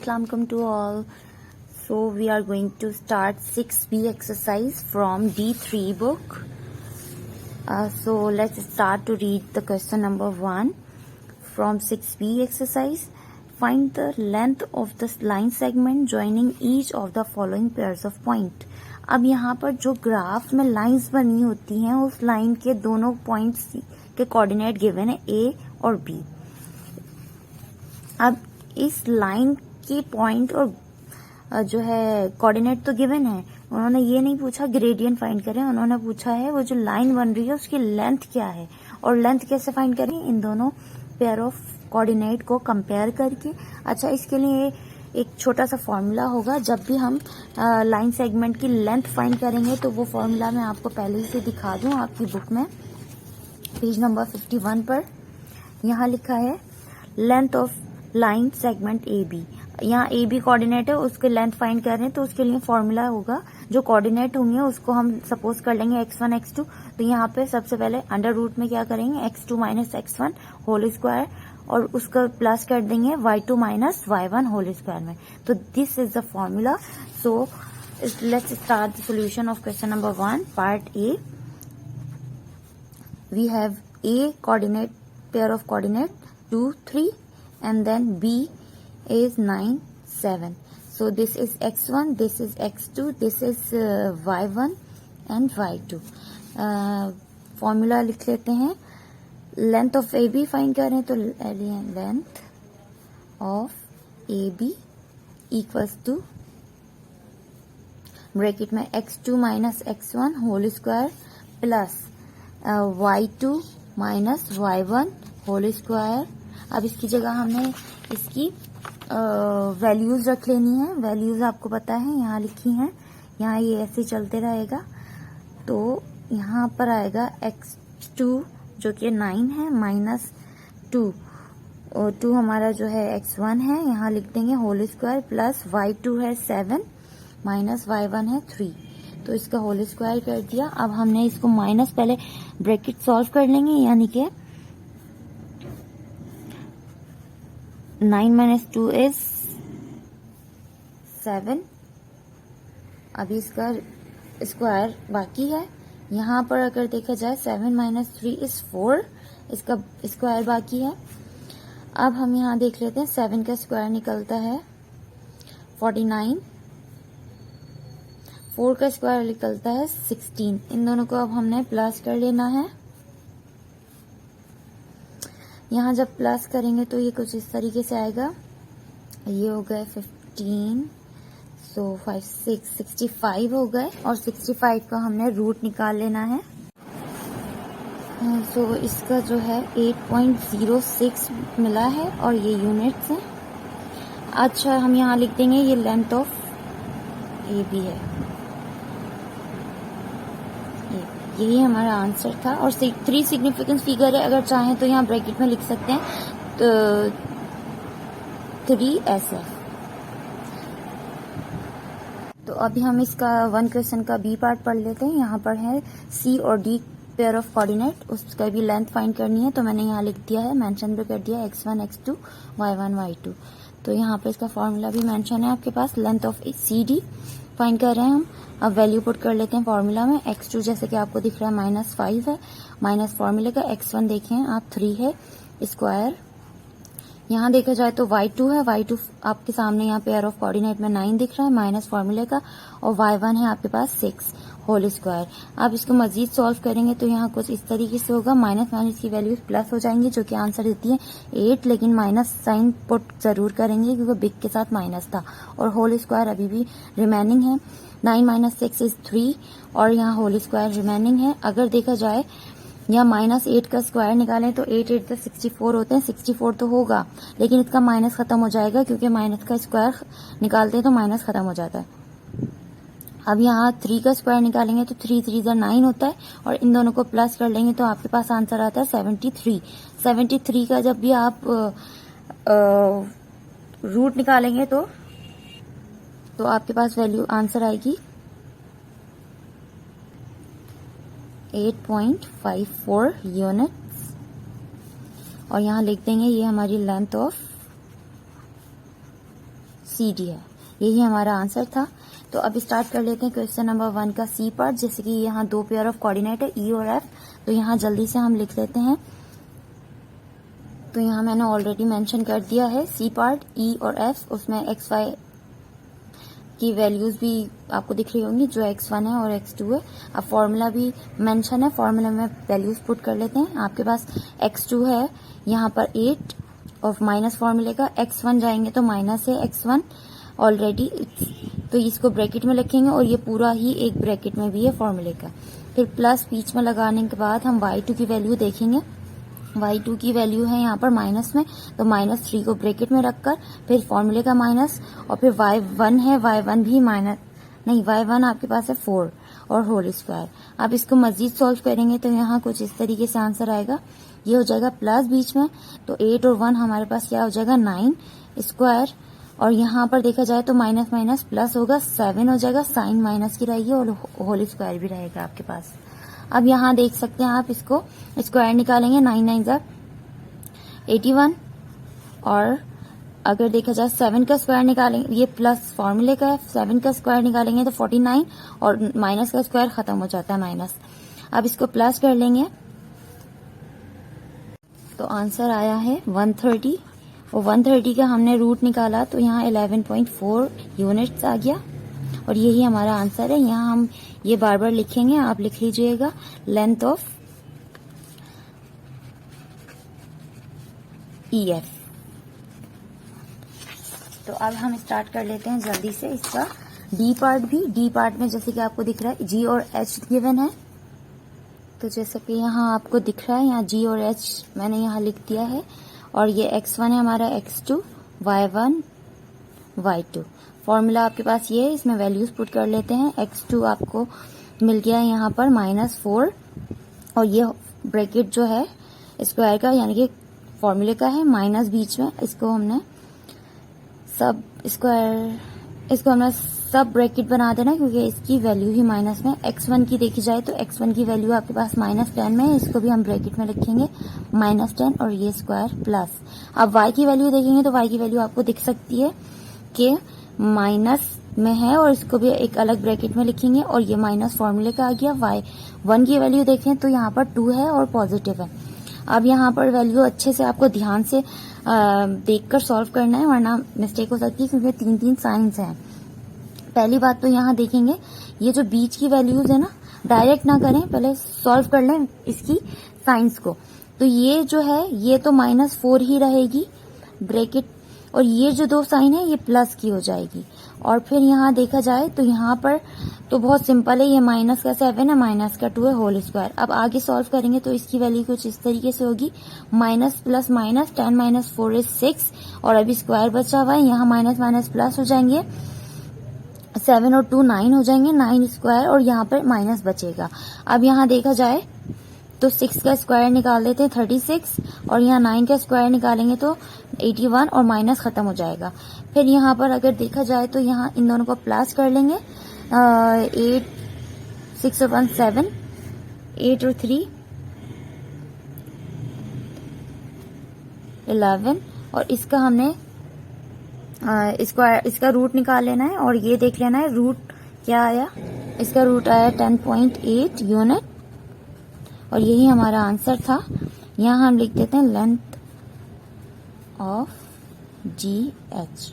Assalamualaikum to all. So we are going to start 6B exercise from D3 book. So let's start to read the question number 1 from 6B exercise. Find the length of the line segment joining each of the following pairs of point. अब यहाँ पर जो graph में lines बनी होती हैं उस line के दोनों पॉइंट्स के कोऑर्डिनेट गिवन है A और B. अब इस लाइन की पॉइंट और जो है कोऑर्डिनेट तो गिवन है. उन्होंने ये नहीं पूछा ग्रेडियंट फाइंड करें, उन्होंने पूछा है वो जो लाइन बन रही है उसकी लेंथ क्या है. और लेंथ कैसे फाइंड करें? इन दोनों पेयर ऑफ कोऑर्डिनेट को कंपेयर करके. अच्छा, इसके लिए एक छोटा सा फॉर्मूला होगा. जब भी हम लाइन सेगमेंट की लेंथ फाइंड करेंगे तो वो फॉर्मूला मैं आपको पहले ही से दिखा दूं आपकी बुक में. पेज नंबर 51 पर यहाँ लिखा है length of line segment A B. यहाँ ए बी कोऑर्डिनेट है, उसके लेंथ फाइंड कर रहे हैं तो उसके लिए फॉर्मूला होगा. जो कोऑर्डिनेट होंगे उसको हम सपोज कर लेंगे x1 x2. तो यहाँ पे सबसे पहले अंडर रूट में क्या करेंगे x2 minus x1 whole square और उसका प्लस कर देंगे y2 minus y1 whole square में. तो this is the formula. So let's start the solution of question number 1 part A. We have a coordinate pair of coordinate 2 3 and then b is 9 7. So this is x1, this is x2, this is y1 and y2. Formula लिख लेते हैं. Length of A B find करें तो length of A B equals to bracket में x2 minus x1 whole square plus y2 minus y1 whole square. अब इसकी जगह हमने इसकी वैल्यूज रख लेनी है. वैल्यूज आपको पता है यहाँ लिखी हैं, यहाँ ये ऐसे चलते रहेगा. तो यहाँ पर आएगा x2 जो कि 9 है माइनस 2 और 2 हमारा जो है x1 है, यहाँ लिख देंगे होल स्क्वायर प्लस y2 है 7 माइनस y1 है 3. तो इसका होल स्क्वायर कर दिया. अब हमने इसको माइनस पहले ब्रैकेट सॉल्व कर लेंगे, यानी कि 9 माइनस 2 इज 7. अभी इसका स्क्वायर बाकी है. यहाँ पर अगर देखा जाए 7 माइनस 3 इज 4, इसका स्क्वायर बाकी है. अब हम यहाँ देख लेते हैं 7 का स्क्वायर निकलता है 49, 4 का स्क्वायर निकलता है 16. इन दोनों को अब हमने प्लस कर लेना है. यहाँ जब प्लस करेंगे तो ये कुछ इस तरीके से आएगा. ये हो गए 15, सो 5 6 65 हो गए और 65 का हमने रूट निकाल लेना है. सो इसका जो है 8.06 मिला है और ये यूनिट्स है. अच्छा, हम यहाँ लिख देंगे ये लेंथ ऑफ ए बी है. यही हमारा आंसर था. और 3 सिग्निफिकेंस फिगर है, अगर चाहें तो यहाँ ब्रैकेट में लिख सकते हैं तो 3SF. तो अभी हम इसका 1 क्वेश्चन का बी पार्ट पढ़ लेते हैं. यहाँ पर है सी और डी पेयर ऑफ कोऑर्डिनेट, उसका भी लेंथ फाइंड करनी है. तो मैंने यहाँ लिख दिया है, मेंशन भी कर दिया x1 x2 y1 y2. तो यहाँ पे इसका फॉर्मूला भी मेंशन है आपके पास. Length of C D find कर रहे हैं हम. अब वैल्यू पुट कर लेते हैं फॉर्मूला में. x2 जैसे कि आपको दिख रहा है माइनस 5 है, माइनस फॉर्मूले का. x1 देखें आप 3 है स्क्वायर. यहाँ देखा जाए तो y2 है, y2 आपके सामने यहाँ पेयर ऑफ कोऑर्डिनेट में 9 दिख रहा है माइनस फॉर्मूले का. और y1 है आपके पास 6 होल स्क्वायर. अब इसको मजीद सॉल्व करेंगे तो यहाँ कुछ इस तरीके से होगा. माइनस माइनस की वैल्यूज प्लस हो जाएंगी जो कि आंसर देती है 8, लेकिन माइनस साइन पुट जरूर करेंगे क्योंकि बिग के साथ माइनस था. और होल स्क्वायर अभी भी रिमेनिंग है. 9 माइनस 6 इज 3 और यहाँ होल स्क्वायर रिमेनिंग है. अगर देखा जाए यहाँ माइनस 8 का स्क्वायर निकालें तो 8 8 64 होते हैं. 64 तो होगा लेकिन इसका माइनस खत्म हो जाएगा क्योंकि माइनस का स्क्वायर निकालते हैं तो माइनस खत्म हो जाता है. अब यहाँ 3 का स्क्वायर निकालेंगे तो 3 3 9 होता है और इन दोनों को प्लस कर लेंगे तो आपके पास आंसर आता है 73. 73 का जब भी आप रूट निकालेंगे तो आपके पास वैल्यू आंसर आएगी 8.54 यूनिट्स. और यहाँ लिख देंगे ये हमारी लेंथ ऑफ सी डी है। यही हमारा आंसर था। तो अब स्टार्ट कर लेते हैं क्वेश्चन नंबर 1 का सी पार्ट। जैसे कि यहाँ 2 पेयर ऑफ कोऑर्डिनेट है ई और एफ, तो यहाँ जल्दी से हम लिख लेते हैं। तो यहाँ मैंने ऑलरेडी मेंशन कर दिया है सी पार्ट ई और एफ, उसमें एक्स वाई की वैल्यूज भी आपको दिख रही होंगी जो x1 है और x2 है। अब फॉर्मूला भी मेंशन है, फॉर्मूला में वैल्यूज पुट कर लेते हैं। आपके पास x2 है यहाँ पर 8 और माइनस फॉर्मूले का x1 जाएंगे तो माइनस है x1 ऑलरेडी, तो इसको ब्रैकेट में लिखेंगे और ये पूरा ही एक ब्रैकेट में भी है फॉर्मूले का। फिर प्लस बीच में लगाने के बाद हम y2 की वैल्यू देखेंगे। y2 की वैल्यू है यहाँ पर माइनस में, तो -3 को ब्रैकेट में रखकर फिर फॉर्मूले का माइनस, और फिर y1 है, y1 भी माइनस नहीं, y1 आपके पास है 4 और होल स्क्वायर। आप इसको मजीद सॉल्व करेंगे तो यहाँ कुछ इस तरीके से आंसर आएगा। ये हो जाएगा प्लस बीच में, तो 8 और 1 हमारे पास क्या हो जाएगा 9 स्क्वायर, और यहाँ पर देखा जाए तो माइनस माइनस प्लस होगा 7 हो जाएगा, साइन माइनस की रहेगी और होल स्क्वायर भी रहेगा आपके पास। अब यहाँ देख सकते हैं आप इसको स्क्वायर निकालेंगे, 9 9 जा 81, और अगर देखा जाए 7 का स्क्वायर निकालेंगे, ये प्लस फॉर्मूले का है, 7 का स्क्वायर निकालेंगे तो 49 और माइनस का स्क्वायर खत्म हो जाता है माइनस। अब इसको प्लस कर लेंगे तो आंसर आया है 130, और 130 का हमने रूट निकाला तो यहाँ 11.4 यूनिट्स आ गया, और यही हमारा आंसर है। यहाँ हम ये बार बार लिखेंगे, आप लिख लीजिएगा लेंथ ऑफ EF। तो अब हम स्टार्ट कर लेते हैं जल्दी से इसका डी पार्ट भी। डी पार्ट में जैसे कि आपको दिख रहा है G और H गिवन है, तो जैसे कि यहाँ आपको दिख रहा है यहाँ G और H मैंने यहाँ लिख दिया है, और ये x1 है हमारा, x2, y1, y2। फॉर्मूला आपके पास ये है, इसमें वैल्यूज पुट कर लेते हैं। x2 आपको मिल गया है यहाँ पर -4, और ये ब्रैकेट जो है स्क्वायर का यानी कि फॉर्मूले का है, माइनस बीच में, इसको हमने सब ब्रैकेट बना देना क्योंकि इसकी वैल्यू ही माइनस में। x1 की देखी जाए तो x1 की वैल्यू आपके पास -10 में है, इसको भी हम ब्रैकेट में लिखेंगे -10 और ये स्क्वायर प्लस। अब y की वैल्यू देखेंगे तो y की वैल्यू आपको दिख सकती है कि माइनस में है, और इसको भी एक अलग ब्रैकेट में लिखेंगे, और ये माइनस फॉर्मूले का आ गया। y1 की वैल्यू देखें तो यहाँ पर 2 है और पॉजिटिव है। अब यहाँ पर वैल्यू अच्छे से आपको ध्यान से देखकर सॉल्व करना है, वरना मिस्टेक हो सकती है क्योंकि 3 साइंस हैं। पहली बात तो यहाँ देखेंगे ये जो बीच की वैल्यूज है ना, डायरेक्ट ना करें, पहले सॉल्व कर लें इसकी साइंस को। तो ये जो है ये तो -4 ही रहेगी ब्रैकेट, और ये जो 2 साइन है ये प्लस की हो जाएगी। और फिर यहाँ देखा जाए तो यहाँ पर तो बहुत सिंपल है, ये माइनस का 7 है, माइनस का 2 है, होल स्क्वायर। अब आगे सॉल्व करेंगे तो इसकी वैल्यू कुछ इस तरीके से होगी, माइनस प्लस माइनस 10 - 4 = 6, और अभी स्क्वायर बचा हुआ है, यहाँ माइनस माइनस प्लस हो जाएंगे, 7 और 2 9 हो जाएंगे, 9 स्क्वायर, और यहाँ पर माइनस बचेगा। अब यहाँ देखा जाए तो 6 का स्क्वायर निकाल देते हैं 36, और यहाँ 9 का स्क्वायर निकालेंगे तो 81, और माइनस खत्म हो जाएगा। फिर यहाँ पर अगर देखा जाए तो यहाँ इन दोनों को प्लस कर लेंगे, 8 6 और 1 7, 8 और 3 11, और इसका हमने इसका रूट निकाल लेना है, और ये देख लेना है रूट क्या आया। इसका रूट आया 10.8 यूनिट, और यही हमारा आंसर था। यहाँ हम लिख देते हैं लेंथ ऑफ GH।